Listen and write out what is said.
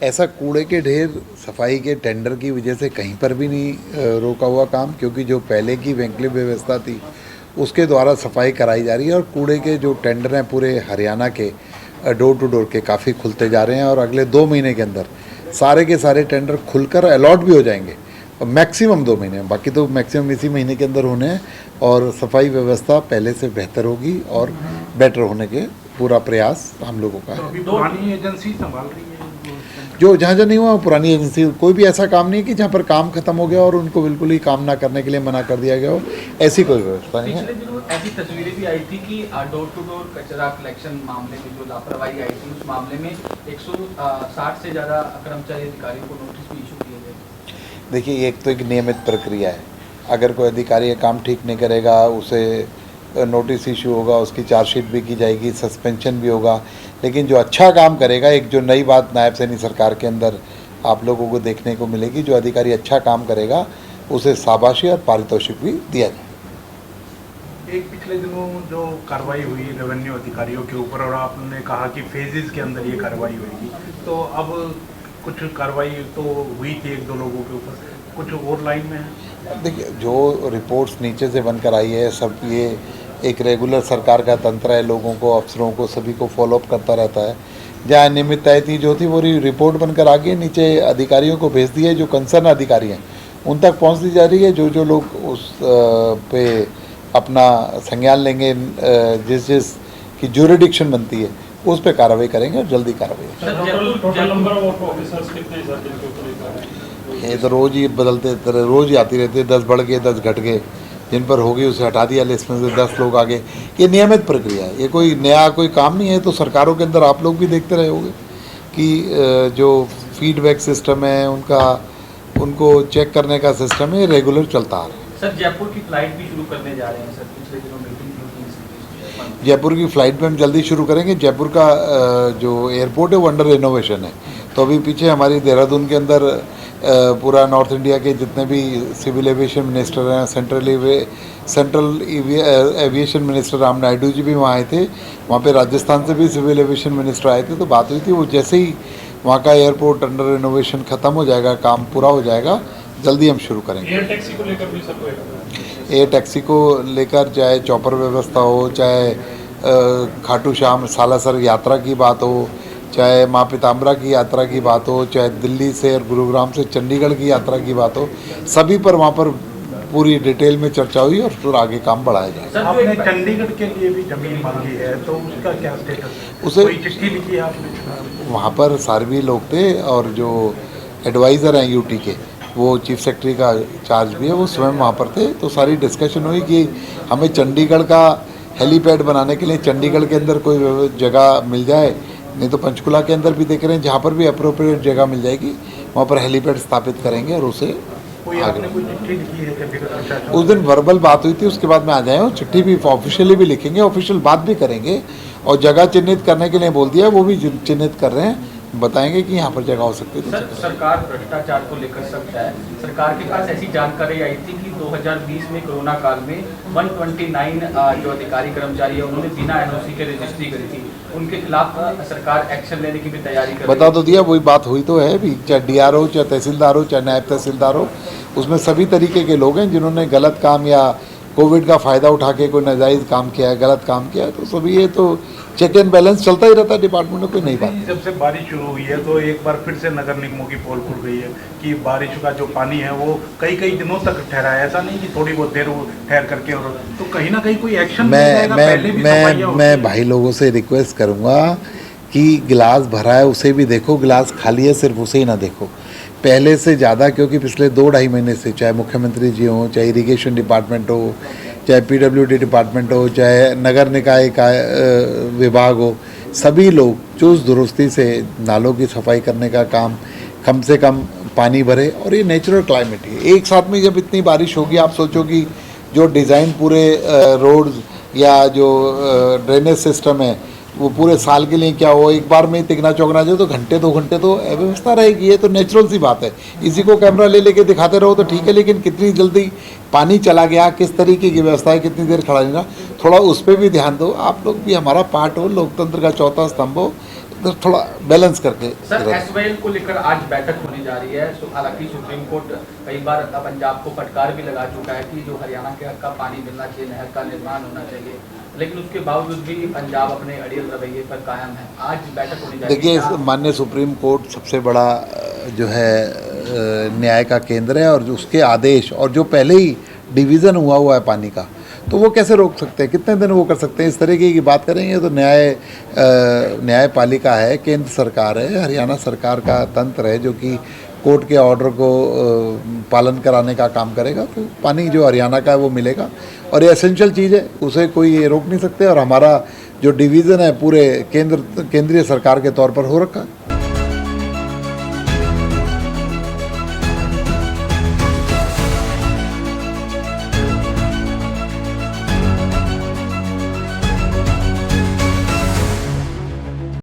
ऐसा कूड़े के ढेर सफाई के टेंडर की वजह से कहीं पर भी नहीं रोका हुआ काम, क्योंकि जो पहले की वैकल्पिक व्यवस्था थी उसके द्वारा सफाई कराई जा रही है। और कूड़े के जो टेंडर हैं पूरे हरियाणा के डोर टू डोर के काफ़ी खुलते जा रहे हैं और अगले 2 महीने के अंदर सारे के सारे टेंडर खुलकर अलॉट भी हो जाएंगे। मैक्सिमम 2 महीने, बाकी तो मैक्सिमम इसी महीने के अंदर होने हैं। और सफाई व्यवस्था पहले से बेहतर होगी और बेटर होने के पूरा प्रयास हम लोगों का है। पुरानी एजेंसी संभाल रही है जो जहाँ जहाँ नहीं हुआ पुरानी एजेंसी, कोई भी ऐसा काम नहीं है कि जहाँ पर काम खत्म हो गया और उनको बिल्कुल ही काम ना करने के लिए मना कर दिया गया हो, ऐसी कोई व्यवस्था नहीं है। पिछले दिनों ऐसी तस्वीरें भी आई थी कि डोर टू डोर कचरा कलेक्शन मामले में जो लापरवाही आई थी, उस मामले में 160 से ज़्यादा कर्मचारी अधिकारियों को नोटिस भी इशू किए गए। देखिए, एक तो एक नियमित प्रक्रिया है। अगर कोई अधिकारी ये काम ठीक नहीं करेगा उसे नोटिस इशू होगा, उसकी चार्जशीट भी की जाएगी, सस्पेंशन भी होगा। लेकिन जो अच्छा काम करेगा, एक जो नई बात नायब सैनी सरकार के अंदर आप लोगों को देखने को मिलेगी, जो अधिकारी अच्छा काम करेगा उसे शाबाशी और पारितोषिक भी दिया जाए। एक पिछले दिनों जो कार्रवाई हुई रेवेन्यू अधिकारियों के ऊपर और आपने कहा कि फेजेस के अंदर ये कार्रवाई होगी, तो अब कुछ कार्रवाई तो हुई थी 1-2 लोगों के ऊपर, कुछ और लाइन में है? देखिए, जो रिपोर्ट्स नीचे से बनकर आई है सब ये एक रेगुलर सरकार का तंत्र है, लोगों को, अफसरों को, सभी को फॉलोअप करता रहता है। जहाँ अनियमितताएँ थी जो थी वो रिपोर्ट बनकर आ गई, नीचे अधिकारियों को भेज दी है, जो कंसर्न अधिकारी हैं उन तक पहुँच दी जा रही है। जो लोग उस पे अपना संज्ञान लेंगे, जिस की ज्यूरिडिक्शन बनती है उस पर कार्रवाई करेंगे और जल्दी कार्रवाई। ये तो रोज़ ही बदलते, रोज़ ही आती रहती है, 10 बढ़ गए 10 घट गए, जिन पर होगी उसे हटा दिया लिस्ट में से 10 लोग आगे। ये नियमित प्रक्रिया है, ये कोई नया कोई काम नहीं है। तो सरकारों के अंदर आप लोग भी देखते रहे होंगे कि जो फीडबैक सिस्टम है उनको चेक करने का सिस्टम है, रेगुलर चलता आ रहा है। सर, जयपुर की फ्लाइट भी शुरू करने जा रहे हैं सर, पिछले दिनों मीटिंग हुई। जयपुर की फ़्लाइट भी हम जल्दी शुरू करेंगे। जयपुर का जो एयरपोर्ट है वो अंडर रिनोवेशन है, तो अभी पीछे हमारी देहरादून के अंदर पूरा नॉर्थ इंडिया के जितने भी सिविल एविएशन मिनिस्टर हैं, central aviation minister Ram Naidu ji भी वहाँ आए थे। वहाँ पे राजस्थान से भी सिविल एविएशन मिनिस्टर आए थे, तो बात हुई थी। वो जैसे ही वहाँ का एयरपोर्ट अंडर रिनोवेशन ख़त्म हो जाएगा, काम पूरा हो जाएगा, जल्दी हम शुरू करेंगे। एयर टैक्सी को लेकर भी सर, एयर टैक्सी को लेकर चाहे चॉपर व्यवस्था हो, चाहे खाटू श्याम सालासर यात्रा की बात हो, चाहे माँ पिताम्बरा की यात्रा की बात हो, चाहे दिल्ली से और गुरुग्राम से चंडीगढ़ की यात्रा की बात हो, सभी पर वहाँ पर पूरी डिटेल में चर्चा हुई और फिर आगे काम बढ़ाया जाए। आपने चंडीगढ़ के लिए भी जमीन मांगी है, तो उसका क्या स्टेटस? उसे कोई चिट्ठी लिखी है आपने? वहाँ पर सार्वी लोग थे और जो एडवाइज़र हैं यूटी के, वो चीफ सेक्रेटरी का चार्ज भी है, वो स्वयं वहाँ पर थे। तो सारी डिस्कशन हुई कि हमें चंडीगढ़ का हेलीपैड बनाने के लिए चंडीगढ़ के अंदर कोई जगह मिल जाए, नहीं तो पंचकुला के अंदर भी देख रहे हैं, जहाँ पर भी अप्रोप्रिएट जगह मिल जाएगी वहाँ पर हेलीपैड स्थापित करेंगे और उसे आगे। कोई चिट्ठी लिखी है? उस दिन वर्बल बात हुई थी, उसके बाद में आ जाए, चिट्ठी भी ऑफिशियली भी लिखेंगे, ऑफिशियल बात भी करेंगे और जगह चिन्हित करने के लिए बोल दिया, वो भी चिन्हित कर रहे हैं, बताएंगे कि यहाँ पर जगह हो सकती है। सर, सरकार भ्रष्टाचार को लेकर सख्त है। सरकार के पास ऐसी जानकारी आई थी कि 2020 में कोरोना काल में 129 जो अधिकारी कर्मचारी है उन्होंने बिना एनओसी के रजिस्ट्री करी थी, उनके खिलाफ सरकार एक्शन लेने की भी तैयारी कर रही है। बता तो दिया, वही बात हुई तो है भी, चाहे डीआर हो, चाहे तहसीलदार हो, चाहे नायब तहसीलदार हो, उसमें सभी तरीके के लोग हैं जिन्होंने गलत काम या कोविड का फ़ायदा उठा के कोई नाजायज़ काम किया है, गलत काम किया है। तो सभी ये तो चेक एंड बैलेंस चलता ही रहता है डिपार्टमेंट में, कोई नई बात। जब से बारिश शुरू हुई है तो एक बार फिर से नगर निगमों की पोल खुल गई है कि बारिश का जो पानी है वो कई दिनों तक ठहरा है, ऐसा नहीं कि थोड़ी बहुत देर ठहर करके, और तो कहीं ना कहीं कोई एक्शन मैं भाई लोगों से रिक्वेस्ट करूँगा कि गिलास भरा है उसे भी देखो, गिलास खाली है सिर्फ उसे ही ना देखो, पहले से ज़्यादा। क्योंकि पिछले 2-2.5 महीने से चाहे मुख्यमंत्री जी हों, चाहे इरिगेशन डिपार्टमेंट हो, चाहे पीडब्ल्यूडी डिपार्टमेंट हो, चाहे नगर निकाय का विभाग हो, सभी लोग चुस्त दुरुस्ती से नालों की सफाई करने का काम, कम से कम पानी भरे। और ये नेचुरल क्लाइमेट है, एक साथ में जब इतनी बारिश होगी, आप सोचो कि जो डिज़ाइन पूरे रोड्स या जो ड्रेनेज सिस्टम है वो पूरे साल के लिए क्या हो, एक बार में तिगना चौगना जाए तो घंटे 2 घंटे तो अव्यवस्था रहेगी। ये तो नेचुरल सी बात है, इसी को कैमरा ले लेके दिखाते रहो तो ठीक है, लेकिन कितनी जल्दी पानी चला गया, किस तरीके की व्यवस्था है, कितनी देर खड़ा रहना, थोड़ा उस पर भी ध्यान दो। आप लोग भी हमारा पार्ट हो, लोकतंत्र का चौथा स्तंभ हो, तो थोड़ा बैलेंस करके सर रखें। एसवाईएल को लेकर आज बैठक होने जा रही है। हालांकि सुप्रीम कोर्ट कई बार पंजाब को फटकार भी लगा चुका है कि जो हरियाणा के हक का पानी मिलना चाहिए, नहर का निर्माण होना चाहिए, लेकिन उसके बावजूद भी पंजाब अपने अड़ियल रवैये पर कायम है। आज बैठक होने जा रही है। देखिए, माननीय सुप्रीम कोर्ट सबसे बड़ा जो है न्याय का केंद्र है, और जो उसके आदेश और जो पहले ही डिवीज़न हुआ है पानी का, तो वो कैसे रोक सकते हैं? कितने दिन वो कर सकते हैं? इस तरीके की बात करेंगे तो न्यायपालिका है, केंद्र सरकार है, हरियाणा सरकार का तंत्र है जो कि कोर्ट के ऑर्डर को पालन कराने का काम करेगा। तो पानी जो हरियाणा का है वो मिलेगा, और ये एसेंशियल चीज़ है, उसे कोई ये रोक नहीं सकते। और हमारा जो डिवीज़न है पूरे केंद्रीय सरकार के तौर पर हो रखा है।